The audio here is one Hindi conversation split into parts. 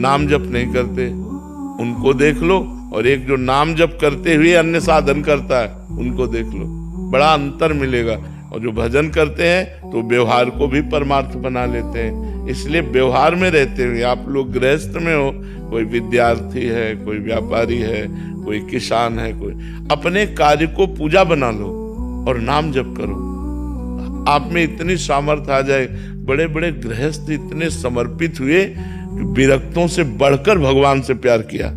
नाम जप नहीं करते उनको देख लो, और एक जो नाम जप करते हुए अन्य साधन करता है उनको देख लो, बड़ा अंतर मिलेगा। और जो भजन करते हैं तो व्यवहार को भी परमार्थ बना लेते हैं। इसलिए व्यवहार में रहते हुए, आप लोग गृहस्थ में हो, कोई विद्यार्थी है, कोई व्यापारी है, कोई किसान है, कोई अपने कार्य को पूजा बना लो और नाम जप करो। आप में इतनी सामर्थ्य आ जाए। बड़े बड़े गृहस्थ इतने समर्पित हुए कि विरक्तों से बढ़कर भगवान से प्यार किया।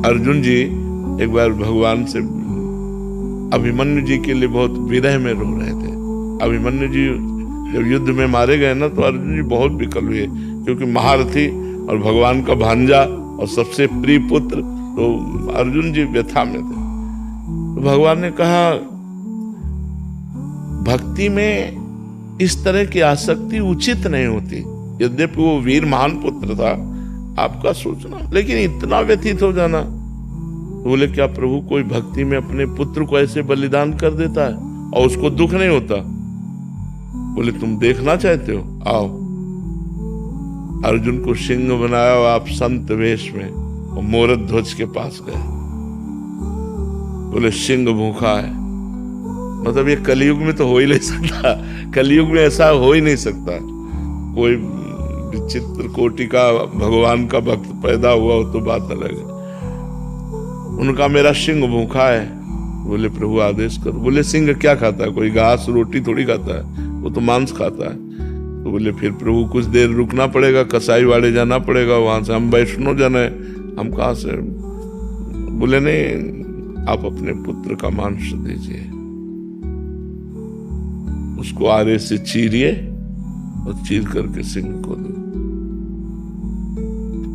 अर्जुन जी एक बार भगवान से अभिमन्यु जी के लिए बहुत विरह में रो रहे थे। अभिमन्यु जी जब युद्ध में मारे गए ना, तो अर्जुन जी बहुत विकल हुए, क्योंकि महारथी और भगवान का भांजा और सबसे प्रिय पुत्र, तो अर्जुन जी व्यथा में थे। तो भगवान ने कहा, भक्ति में इस तरह की आसक्ति उचित नहीं होती। यद्यपि वो वीर महान पुत्र था, आपका सोचना, लेकिन इतना व्यथित हो जाना। बोले, क्या प्रभु कोई भक्ति में अपने पुत्र को ऐसे बलिदान कर देता है और उसको दुख नहीं होता? बोले, तुम देखना चाहते हो, आओ। अर्जुन को सिंह बनाया और आप संत वेश में और मोरत ध्वज के पास गए। बोले, सिंह भूखा है। मतलब ये कलयुग में तो हो ही नहीं सकता, कलयुग में ऐसा हो ही नहीं सकता। कोई विचित्र कोटि का भगवान का भक्त पैदा हुआ हो तो बात अलग है। उनका मेरा सिंह भूखा है। बोले, प्रभु आदेश करो। बोले, सिंह क्या खाता है? कोई घास रोटी थोड़ी खाता है, वो तो मांस खाता है। तो बोले, फिर प्रभु कुछ देर रुकना पड़ेगा, कसाई वाड़े जाना पड़ेगा, वहां से हम वैष्णो जन है, हम कहाँ से? बोले, नहीं, आप अपने पुत्र का मांस दीजिए, उसको आरे से चीरिए और चीर करके सिंह को दो।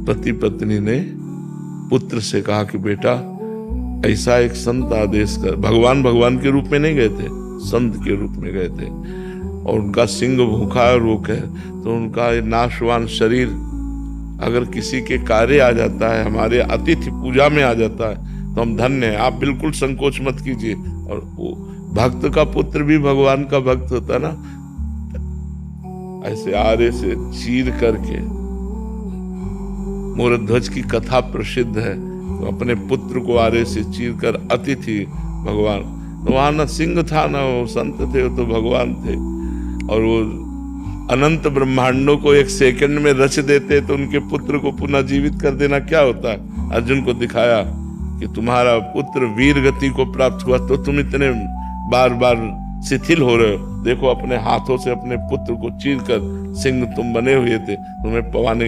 पति पत्नी ने पुत्र से कहा कि बेटा, ऐसा एक संत आदेश कर। भगवान के रूप में नहीं गए थे, संत के रूप में गए थे, और उनका सिंह भूखा है, रोक है, तो उनका नाशवान शरीर अगर किसी के कार्य आ जाता है, हमारे अतिथि पूजा में आ जाता है, तो हम धन्य हैं। आप बिल्कुल संकोच मत कीजिए। और वो भक्त का पुत्र भी भगवान का भक्त होता है ना, ऐसे आरे से चीर करके, मोरध्वज की कथा प्रसिद्ध है, तो अपने पुत्र को आरे से चीर कर अतिथि भगवान, तो वहां ना सिंह था ना वो संत थे, वो तो भगवान थे। और वो अनंत ब्रह्मांडों को एक सेकंड में रच देते, तो उनके पुत्र को पुनः जीवित कर देना क्या होता है। अर्जुन को दिखाया कि तुम्हारा पुत्र वीर गति को प्राप्त हुआ, तो तुम इतने बार बार शिथिल हो रहे हो। देखो, अपने हाथों से अपने पुत्र को चीर कर सिंह तुम बने हुए थे, तुम्हें पवाने